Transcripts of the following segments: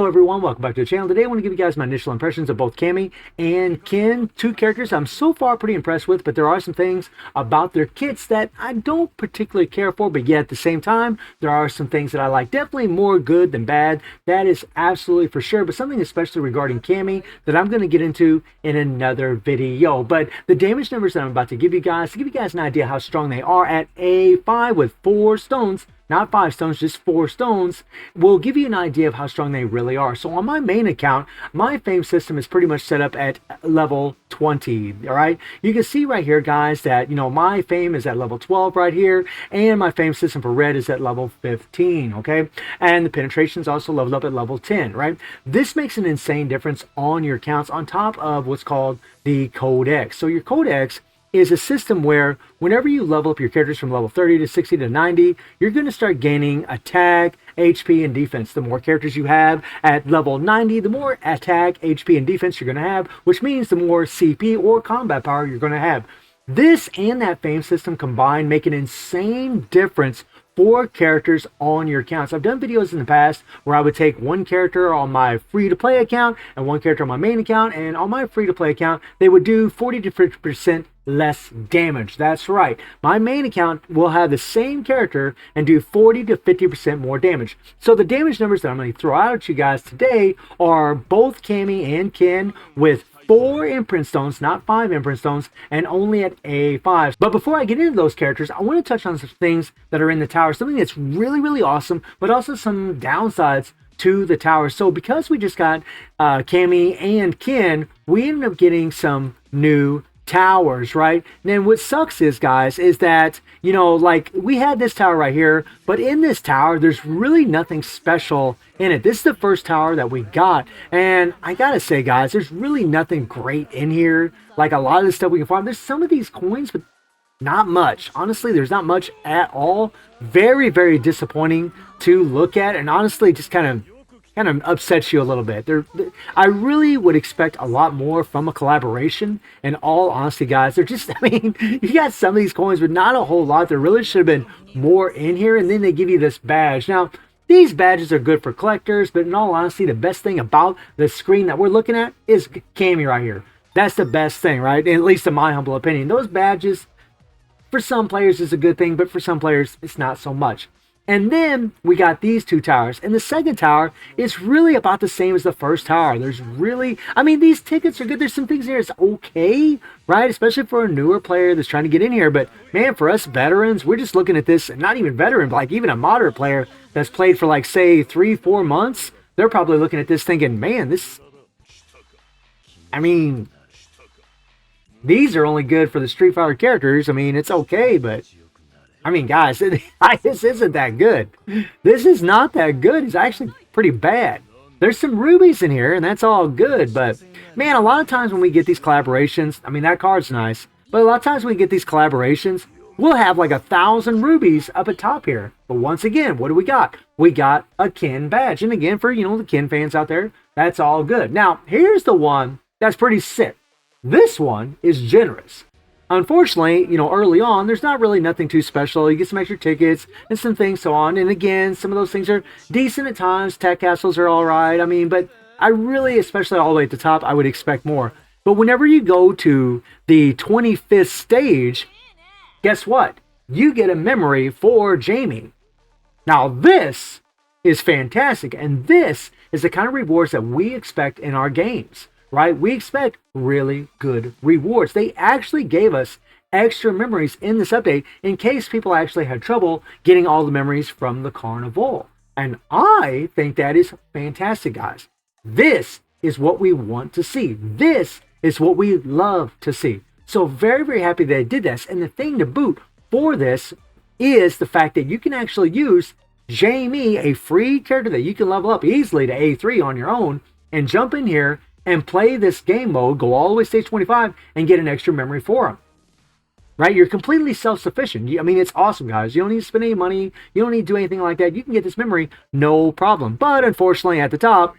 everyone, welcome back to the channel. Today I want to give you guys my initial impressions of both Cammy and Ken, two characters I'm so far pretty impressed with, but there are some things about their kits that I don't particularly care for, but yet at the same time, there are some things that I like. Definitely more good than bad, that is absolutely for sure, but something especially regarding Cammy that I'm going to get into in another video. But the damage numbers that I'm about to give you guys, to give you guys an idea how strong they are at A5 with 4 stones, not 5 stones, just 4 stones, will give you an idea of how strong they really are. So on my main account, my fame system is pretty much set up at level 20, all right? You can see right here, guys, that, my fame is at level 12 right here, and my fame system for red is at level 15, okay? And the penetration is also leveled up at level 10, right? This makes an insane difference on your accounts on top of what's called the Codex. So your Codex is a system where whenever you level up your characters from level 30 to 60 to 90, you're going to start gaining attack, HP, and defense. The more characters you have at level 90, the more attack, HP, and defense you're going to have, which means the more CP or combat power you're going to have. This and that fame system combined make an insane difference for characters on your accounts. I've done videos in the past where I would take one character on my free-to-play account and one character on my main account, and on my free-to-play account, they would do 40 to 50% less damage. That's right. My main account will have the same character and do 40 to 50% more damage. So the damage numbers that I'm going to throw out at you guys today are both Cammy and Ken with 4 imprint stones, not 5 imprint stones, and only at A5. But before I get into those characters, I want to touch on some things that are in the tower, something that's really, really awesome, but also some downsides to the tower. So because we just got Cammy and Ken, we ended up getting some new towers, right? And then what sucks is, guys, is that, like we had this tower right here, but in this tower, there's really nothing special in it. This is the first tower that we got. And I gotta say, guys, there's really nothing great in here. Like a lot of the stuff we can farm, there's some of these coins, but not much. Honestly, there's not much at all. Very, very disappointing to look at. And honestly, just kind of upsets you a little bit. I really would expect a lot more from a collaboration. In all honesty, guys, they're just, you got some of these coins, but not a whole lot. There really should have been more in here. And then they give you this badge. Now, these badges are good for collectors, but in all honesty, the best thing about the screen that we're looking at is Cammy right here. That's the best thing, right? At least in my humble opinion. Those badges, for some players, is a good thing, but for some players, it's not so much. And then we got these two towers. And the second tower is really about the same as the first tower. There's really, these tickets are good. There's some things here that's okay, right? Especially for a newer player that's trying to get in here. But man, for us veterans, we're just looking at this, and not even veteran, but like even a moderate player that's played for like, say, 3-4 months, they're probably looking at this thinking, man, these are only good for the Street Fighter characters. It's okay, but guys, this isn't that good. This is not that good. It's actually pretty bad. There's some rubies in here, and that's all good. But, man, a lot of times when we get these collaborations, that card's nice. But a lot of times when we get these collaborations, we'll have like 1,000 rubies up at top here. But once again, what do we got? We got a Ken badge. And again, for, the Ken fans out there, that's all good. Now, here's the one that's pretty sick. This one is generous. Unfortunately, early on, there's not really nothing too special. You get some extra tickets and some things so on. And again, some of those things are decent at times. Tech castles are all right. But I really, especially all the way at the top, I would expect more. But whenever you go to the 25th stage, guess what? You get a memory for Jamie. Now, this is fantastic. And this is the kind of rewards that we expect in our games. Right? We expect really good rewards. They actually gave us extra memories in this update in case people actually had trouble getting all the memories from the carnival. And I think that is fantastic, guys. This is what we want to see. This is what we love to see. So very, very happy they did this. And the thing to boot for this is the fact that you can actually use Jamie, a free character that you can level up easily to A3 on your own, and jump in here and play this game mode, go all the way to stage 25, and get an extra memory for them. Right? You're completely self-sufficient. It's awesome, guys. You don't need to spend any money. You don't need to do anything like that. You can get this memory, no problem. But unfortunately, at the top,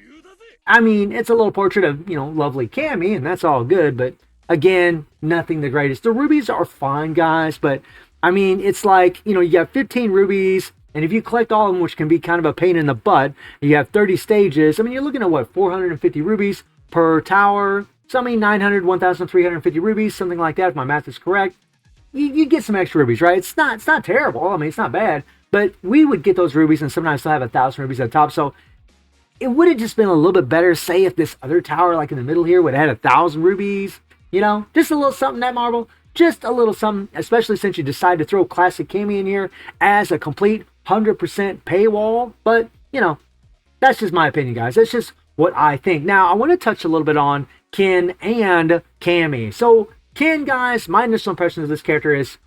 it's a little portrait of, lovely Cammy, and that's all good. But again, nothing the greatest. The rubies are fine, guys, but it's like, you got 15 rubies And if you collect all of them, which can be kind of a pain in the butt, you have 30 stages. I mean, you're looking at what, 450 rubies per tower. So I mean, 900, 1,350 rubies, something like that, if my math is correct. You get some extra rubies, right? It's not terrible. I mean, it's not bad. But we would get those rubies and sometimes still have 1,000 rubies at the top. So it would have just been a little bit better, say, if this other tower, like in the middle here, would have had 1,000 rubies. You know, just a little something, that marble. Just a little something, especially since you decided to throw Classic Cammy in here as a complete 100% paywall. But, you know, that's just my opinion, guys. That's just what I think. Now, I want to touch a little bit on Ken and Cammy. So, Ken, guys, my initial impression of this character is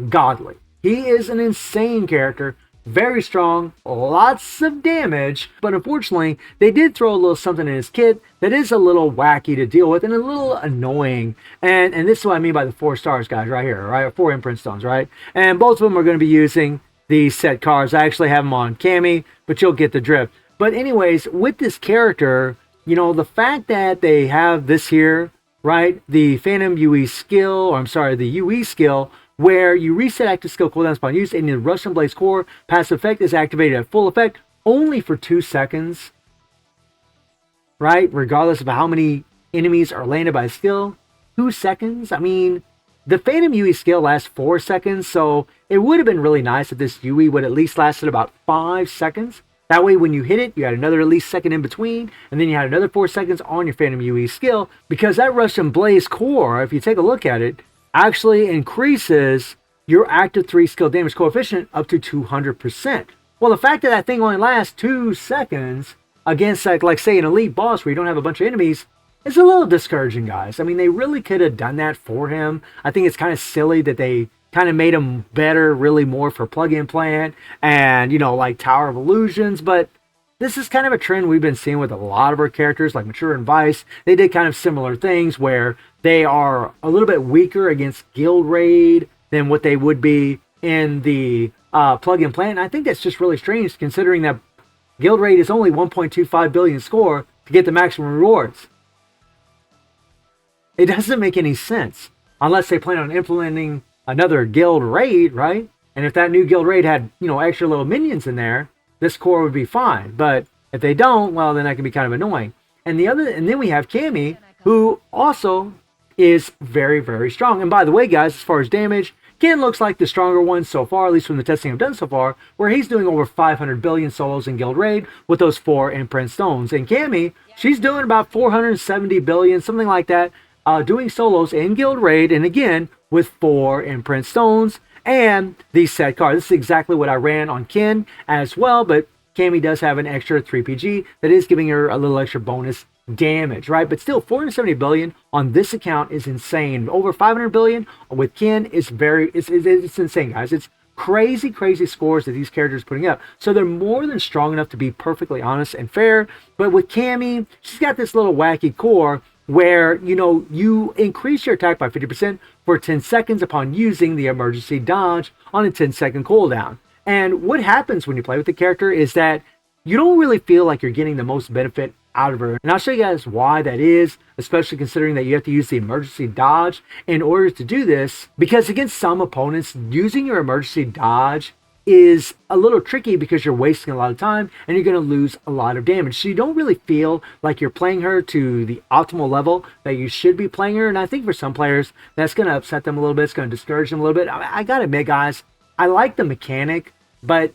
godly. He is an insane character, very strong, lots of damage, but unfortunately, they did throw a little something in his kit that is a little wacky to deal with and a little annoying. And this is what I mean by the 4 stars, guys, right here, right? 4 imprint stones, right? And both of them are going to be using these set cards. I actually have them on Cammy, but you'll get the drift. But anyways, with this character, you know, the fact that they have this here, right? The Phantom UE skill, or I'm sorry, the UE skill, where you reset active skill cooldowns upon use, and the Russian Blaze Core passive effect is activated at full effect only for 2 seconds, right? Regardless of how many enemies are landed by skill. 2 seconds? I mean, the Phantom UE skill lasts 4 seconds, so it would have been really nice if this UE would at least lasted about 5 seconds. That way, when you hit it, you had another at least second in between, and then you had another 4 seconds on your Phantom UE skill, because that Russian Blaze Core, if you take a look at it, actually increases your active 3 skill damage coefficient up to 200%. Well, the fact that that thing only lasts 2 seconds against, like say, an elite boss where you don't have a bunch of enemies is a little discouraging, guys. I mean, they really could have done that for him. I think it's kind of silly that they kind of made him better, really more for plug-in plant and, you know, like Tower of Illusions. But this is kind of a trend we've been seeing with a lot of our characters, like Mature and Vice. They did kind of similar things where they are a little bit weaker against Guild Raid than what they would be in the plug-in plant. And I think that's just really strange, considering that Guild Raid is only 1.25 billion score to get the maximum rewards. It doesn't make any sense unless they plan on implementing another Guild Raid, right? And if that new Guild Raid had, you know, extra little minions in there, this core would be fine. But if they don't, well, then that can be kind of annoying. And then we have Cammy, who also is very, very strong. And by the way, guys, as far as damage, Ken looks like the stronger one so far, at least from the testing I've done so far, where he's doing over 500 billion solos in Guild Raid with those 4 imprint stones. And Cammy, she's doing about 470 billion, something like that, doing solos in Guild Raid, and again, with 4 imprint stones and the set card. This is exactly what I ran on Ken as well, but Cammy does have an extra 3PG that is giving her a little extra bonus damage, right? But still, 470 billion on this account is insane. Over 500 billion with Ken is it's insane, guys. It's crazy, crazy scores that these characters are putting up. So they're more than strong enough to be perfectly honest and fair. But with Cammy, she's got this little wacky core where, you know, you increase your attack by 50% for 10 seconds upon using the emergency dodge on a 10-second cooldown. And what happens when you play with the character is that you don't really feel like you're getting the most benefit out of her. And I'll show you guys why that is, especially considering that you have to use the emergency dodge in order to do this. Because against some opponents, using your emergency dodge is a little tricky because you're wasting a lot of time and you're going to lose a lot of damage. So you don't really feel like you're playing her to the optimal level that you should be playing her. And I think for some players, that's going to upset them a little bit. It's going to discourage them a little bit. I got to admit, guys, I like the mechanic, but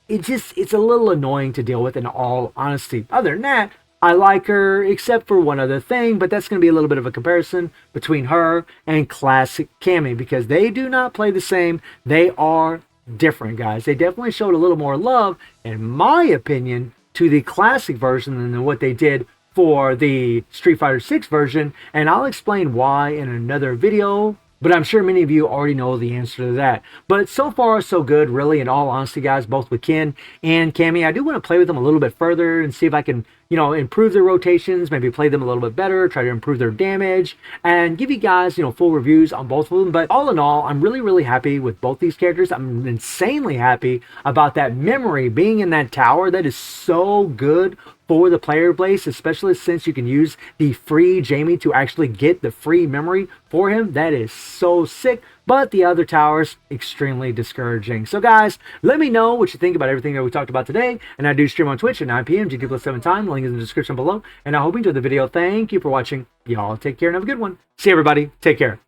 it's a little annoying to deal with, in all honesty. Other than that, I like her, except for one other thing, but that's going to be a little bit of a comparison between her and Classic Cammy, because they do not play the same. They are different, guys. They definitely showed a little more love, in my opinion, to the classic version than what they did for the Street Fighter 6 version, and I'll explain why in another video. But I'm sure many of you already know the answer to that. But so far, so good, really, in all honesty, guys, both with Ken and Cammy. I do want to play with them a little bit further and see if I can, you know, improve their rotations, maybe play them a little bit better, try to improve their damage, and give you guys, you know, full reviews on both of them. But all in all, I'm really, really happy with both these characters. I'm insanely happy about that memory being in that tower. That is so good for the player base, especially since you can use the free Jamie to actually get the free memory for him. That is so sick. But the other towers, extremely discouraging. So guys, let me know what you think about everything that we talked about today. And I do stream on Twitch at 9 p.m. GT+7 time. The link is in the description below. And I hope you enjoyed the video. Thank you for watching. Y'all take care and have a good one. See you, everybody. Take care.